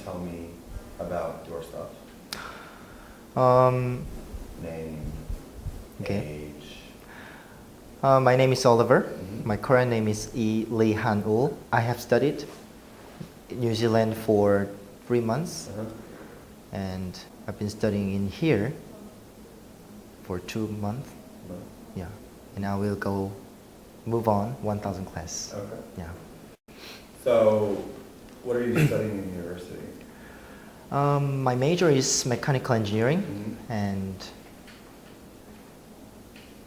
tell me about yourself? Name, Okay. age. My name is Oliver. My current name is E. Lee Han Ul. I have studied in New Zealand for 3 months, and I've been studying in here for 2 months. Yeah, and I will go move on 1,000 class. Okay. Yeah. So, what are you studying in university? My major is mechanical engineering, and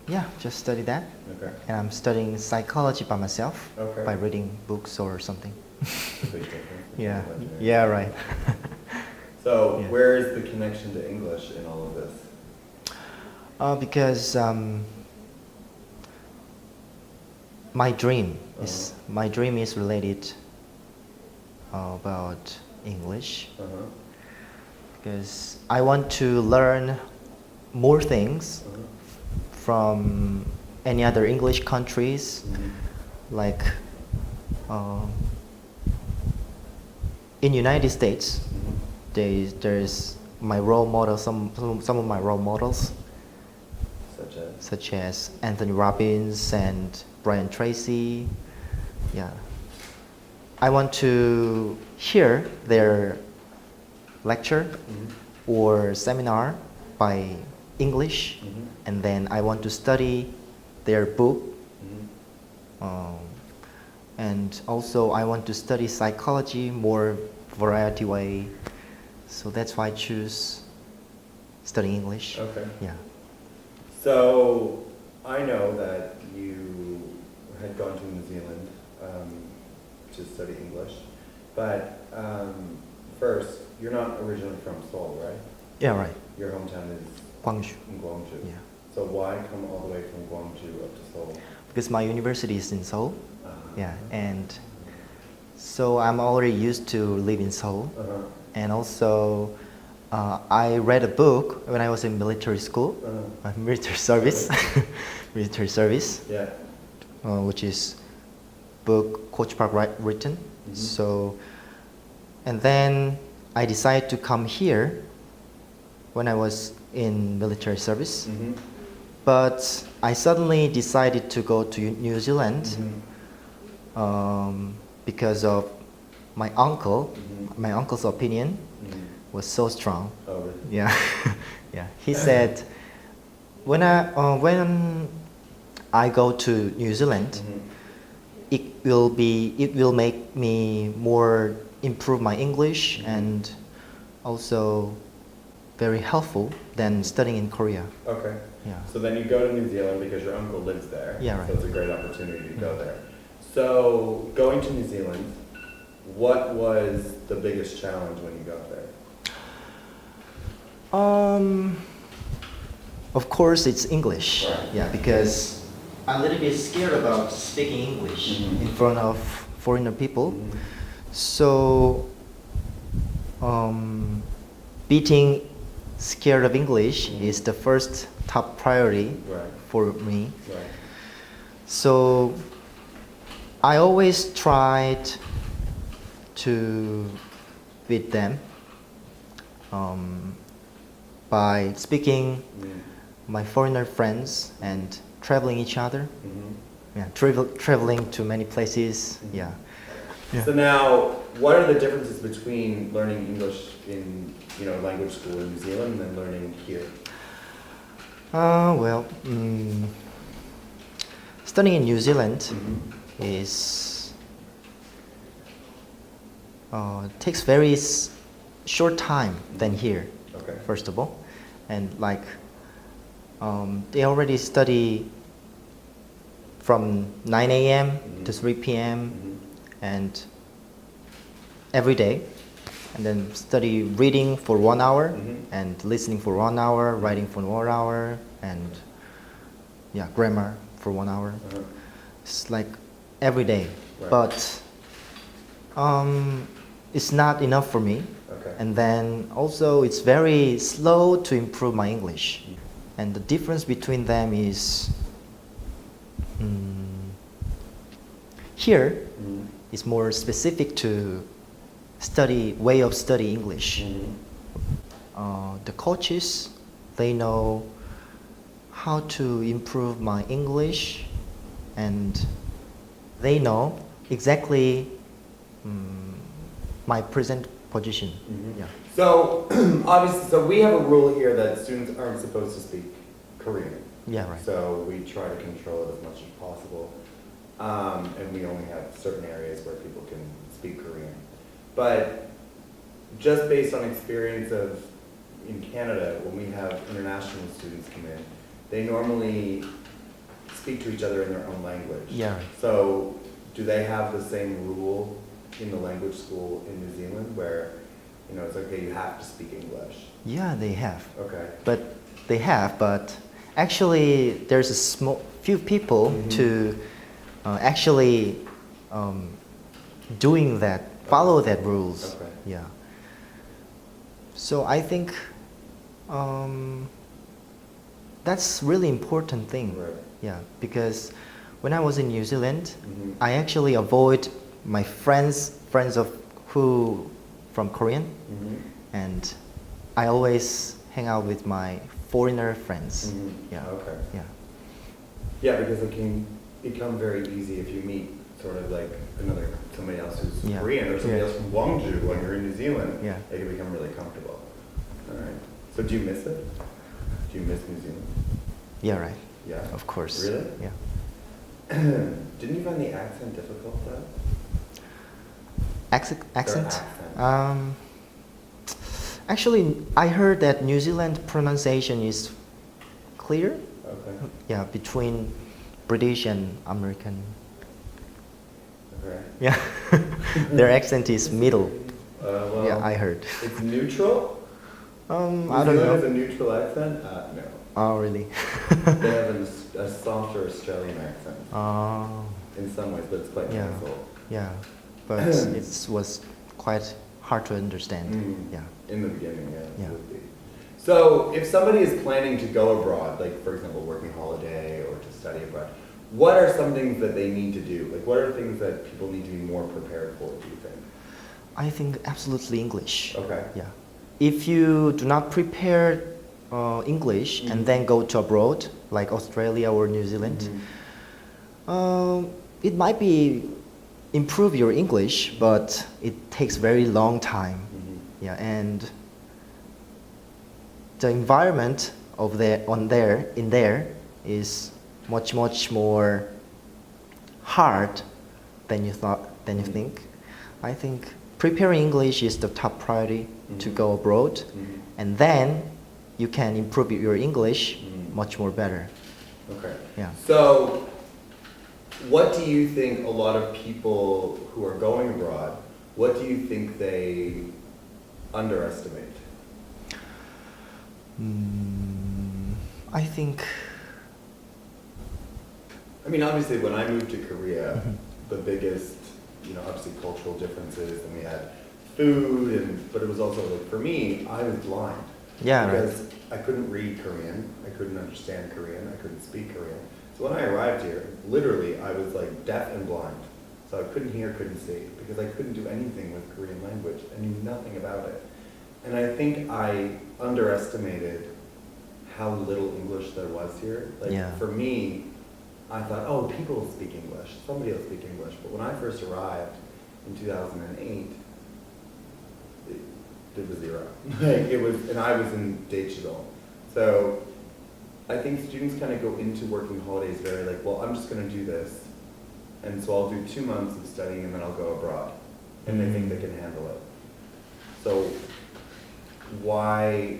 yeah, just study that. Okay. And I'm studying psychology by myself, Okay. by reading books or something. It's a big difference. Yeah, Mechanical engineering. yeah, right. So, Yeah. where is the connection to English in all of this? Because my dream is related about English, because I want to learn more things from any other English countries, like in United States. There's my role model, some of my role models, such as Anthony Robbins and Brian Tracy. Yeah, I want to hear their lecture or seminar by English, and then I want to study their book, and also I want to study psychology more variety way. So that's why I choose studying English. Okay. Yeah. So, I know that you had gone to New Zealand to study English, but first, you're not originally from Seoul, right? Yeah, right. Your hometown is Gwangju. in Gwangju. Yeah. So why come all the way from Gwangju up to Seoul? Because my university is in Seoul. Yeah, and so I'm already used to live in Seoul. And also, I read a book when I was in military school, military service, military service, Yeah. Which is book Coach Park written. So, and then I decided to come here when I was in military service. But I suddenly decided to go to New Zealand because of my uncle. My uncle's opinion was so strong. Oh, really? Yeah, yeah. He said, when I go to New Zealand, it will make me more improve my English and also very helpful than studying in Korea. Okay. Yeah. So then you go to New Zealand because your uncle lives there. Yeah, right. So it's a great opportunity to go there. So going to New Zealand, what was the biggest challenge when you got there? Of course, it's English. Right. Yeah, because I'm a little bit scared about speaking English in front of foreigner people. So, beating scared of English is the first top priority for me. Right. So, I always tried to beat them by speaking my foreigner friends and traveling each other. Yeah, traveling to many places. Yeah. So now, what are the differences between learning English in language school in New Zealand and then learning here? Well, studying in New Zealand is takes very short time than here. Okay. First of all, and like they already study from 9 a.m. to 3 p.m. and every day, and then study reading for 1 hour and listening for 1 hour, writing for 1 hour, and yeah, grammar for 1 hour. It's like every day, but it's not enough for me. Okay. And then also it's very slow to improve my English. And the difference between them is here is more specific to way of study English. Mm-hmm. The coaches, they know how to improve my English, and they know exactly my present position. Mm-hmm. Yeah. So obviously, so we have a rule here that students aren't supposed to speak Korean. Yeah, right. So we try to control it as much as possible. And we only have certain areas where people can speak Korean. But just based on experience of in Canada, when we have international students come in, they normally speak to each other in their own language. Yeah. So do they have the same rule in the language school in New Zealand where, you know, it's okay, you have to speak English? Yeah, they have. Okay. But actually there's a few people to actually doing that, follow that rules. Okay. Yeah. So I think that's really important thing. Right. Yeah, because when I was in New Zealand, Mhm. I actually avoid my friends of who from Korean, Mhm. and I always hang out with my foreigner friends. Mhm. Yeah. Okay. Yeah. Yeah, because it can become very easy if you meet sort of like somebody else who's Yeah. Korean or somebody Yeah. else from Gwangju when you're in New Zealand. Yeah. It can become really comfortable. All right. So do you miss it? Do you miss New Zealand? Yeah, right. Yeah. Of course. Really? Yeah. Didn't you find the accent difficult though? Accent? accent. Actually, I heard that New Zealand pronunciation is clear. Okay. Yeah, between British and American. Okay. Yeah, their accent is middle. Well, Yeah, I heard. It's neutral? I don't New Zealand has know. a neutral accent? No. Oh, really? They have a softer Australian accent Oh, in some ways, but it's quite Yeah. painful. yeah, but it was quite hard to understand. Mm. Yeah. In the beginning, yeah. Yeah. It would be. So if somebody is planning to go abroad, like for example, working holiday or to study abroad, what are some things that they need to do? Like what are things that people need to be more prepared for, do you think? I think absolutely English. Okay. Yeah. If you do not prepare English Mhm. and then go to abroad, like Australia or New Zealand, it might be improve your English, but it takes very long time. Mhm. Yeah, and the environment of in there is much more hard than you think. I think preparing English is the top priority to Mhm. go abroad, Mhm. and then you can improve your English Mhm. much more better. Okay. Yeah. So what do you think a lot of people who are going abroad, what do you think they underestimate? I think I mean, obviously, when I moved to Korea, the biggest, obviously cultural differences, and we had food, but it was also, like, for me, I was blind. Yeah, right. Because I couldn't read Korean, I couldn't understand Korean, I couldn't speak Korean. So when I arrived here, literally, I was, like, deaf and blind. So I couldn't hear, couldn't see, because I couldn't do anything with Korean language. I knew nothing about it. And I think I underestimated how little English there was here. Like, Yeah. for me, I thought, oh, people will speak English. Somebody will speak English. But when I first arrived in 2008, it was zero. And I was in digital. So I think students kind of go into working holidays very like, well, I'm just going to do this. And so I'll do 2 months of studying and then I'll go abroad. And they think they can handle it. So why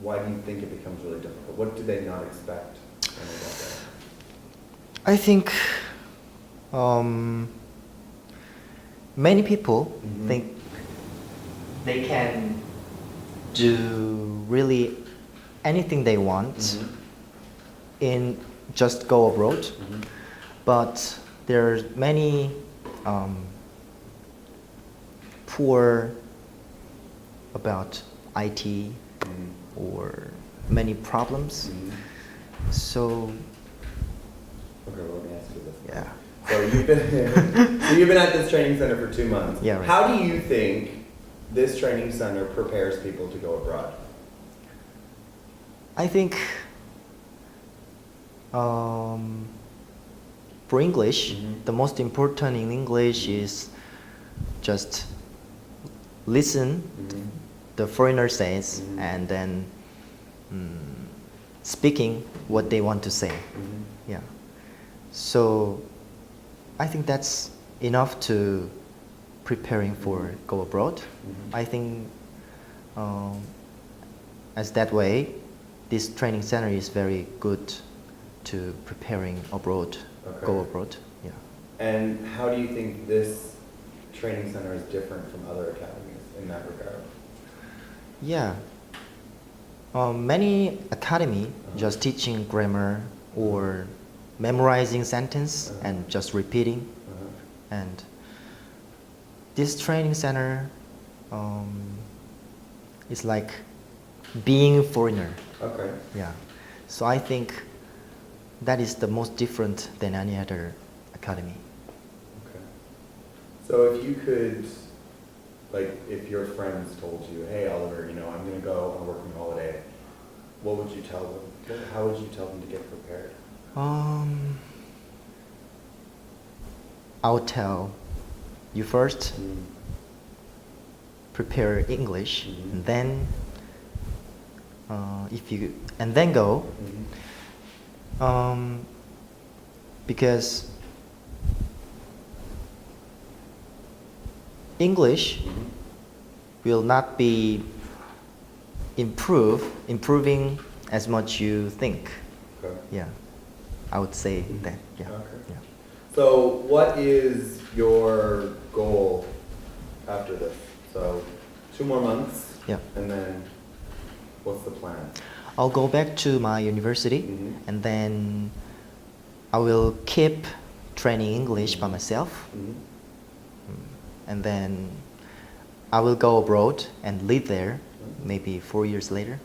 do you think it becomes really difficult? What do they not expect when they get there? I think many people think they can do really anything they want in just go abroad, but there's many poor about IT or many problems. So Okay, well, let me ask you this. yeah. So you've been at this training center for 2 months. Yeah, right. How do you think this training center prepares people to go abroad? I think for English, the most important in English is just listen the foreigner says and then speaking what they want to say. Yeah. So I think that's enough to preparing for go abroad. I think as that way, this training center is very good to preparing abroad, Okay. go abroad. Yeah. And how do you think this training center is different from other academies in that regard? Yeah. Many academy just teaching grammar or memorizing sentence and just repeating. And this training center is like being a foreigner. Okay. Yeah. So I think that is the most different than any other academy. Okay. So if you could, like, if your friends told you, hey, Oliver, you know, I'm going to go on a working holiday, what would you tell them? How would you tell them to get prepared? I'll tell you first, prepare English, and then and then go. Because English will not be improving as much you think. Okay. Yeah, I would say that. Yeah. Okay. Yeah. So what is your goal after this? So 2 more months, Yeah. and then what's the plan? I'll go back to my university, and then I will keep training English by myself, and then I will go abroad and live there maybe 4 years later.